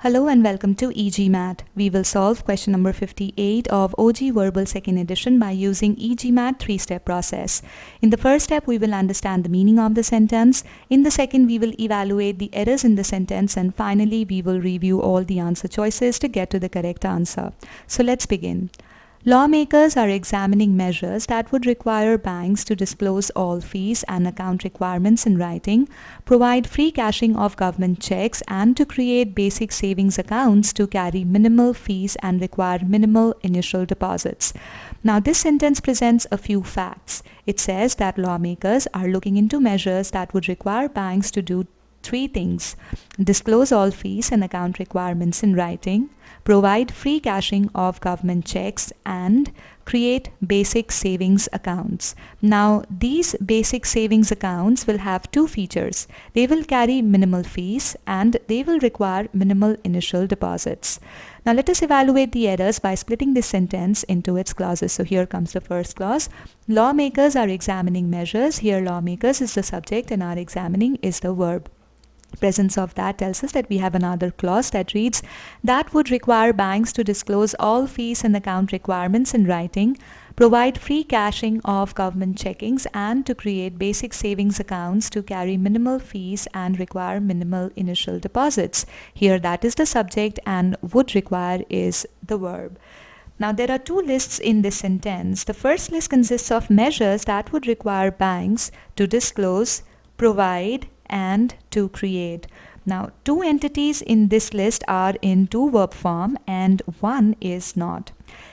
Hello and welcome to e-GMAT. We will solve question number 58 of OG Verbal 2nd edition by using e-GMAT 3-step process. In the first step, we will understand the meaning of the sentence. In the second, we will evaluate the errors in the sentence, and finally, we will review all the answer choices to get to the correct answer. So let's begin. Lawmakers are examining measures that would require banks to disclose all fees and account requirements in writing, provide free cashing of government checks, and to create basic savings accounts to carry minimal fees and require minimal initial deposits. Now, this sentence presents a few facts. It says that lawmakers are looking into measures that would require banks to do three things: disclose all fees and account requirements in writing, provide free cashing of government checks, and create basic savings accounts. Now, these basic savings accounts will have two features. They will carry minimal fees and they will require minimal initial deposits. Now, let us evaluate the errors by splitting this sentence into its clauses. So here comes the first clause. Lawmakers are examining measures. Here, lawmakers is the subject and are examining is the verb. Presence of that tells us that we have another clause that reads, that would require banks to disclose all fees and account requirements in writing, provide free cashing of government checkings, and to create basic savings accounts to carry minimal fees and require minimal initial deposits. Here that is the subject and would require is the verb. Now, there are two lists in this sentence. The first list consists of measures that would require banks to disclose, provide, and to create. Now, two entities in this list are in to verb form and one is not.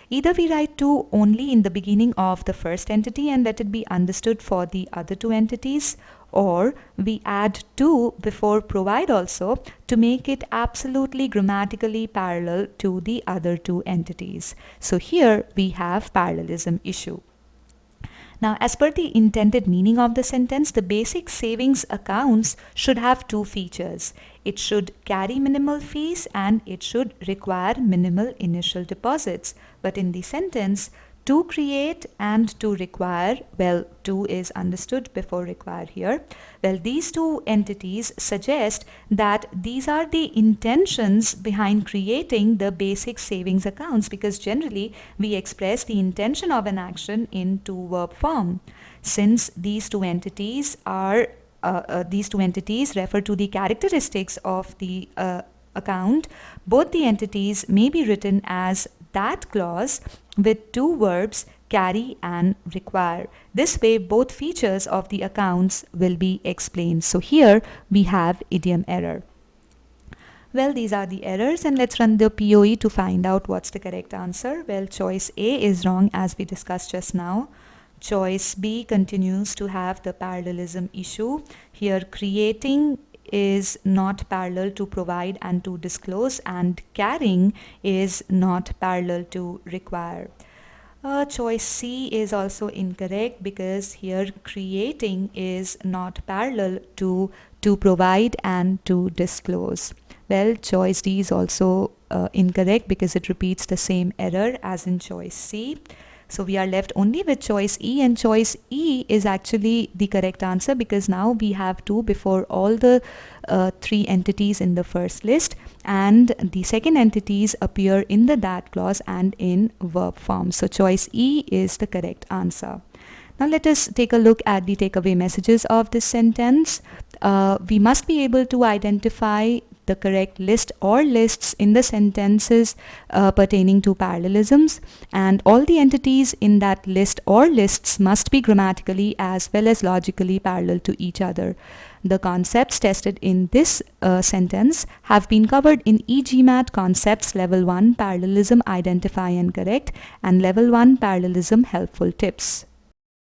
Either we write to only in the beginning of the first entity and let it be understood for the other two entities, or we add to before provide also to make it absolutely grammatically parallel to the other two entities. So here we have parallelism issue. Now, as per the intended meaning of the sentence, the basic savings accounts should have two features. It should carry minimal fees and it should require minimal initial deposits. But in the sentence, to create and to require, well, to is understood before require here. Well, these two entities suggest that these are the intentions behind creating the basic savings accounts, because generally we express the intention of an action in to verb form. Since these two entities are refer to the characteristics of the account, both the entities may be written as that clause with two verbs, carry and require. This way, both features of the accounts will be explained. So here we have idiom error. Well, these are the errors, and let's run the POE to find out what's the correct answer. Well, choice A is wrong as we discussed just now. Choice B continues to have the parallelism issue. Here, creating is not parallel to provide and to disclose, and carrying is not parallel to require. Choice C is also incorrect because here creating is not parallel to provide and to disclose. Well, choice D is also incorrect because it repeats the same error as in choice C. So we are left only with choice E, and choice E is actually the correct answer because now we have to before all the three entities in the first list, and the second entities appear in the that clause and in verb form. So choice E is the correct answer. Now let us take a look at the takeaway messages of this sentence. We must be able to identify the correct list or lists in the sentences pertaining to parallelisms, and all the entities in that list or lists must be grammatically as well as logically parallel to each other. The concepts tested in this sentence have been covered in e-GMAT Concepts Level 1 Parallelism Identify and Correct and Level 1 Parallelism Helpful Tips.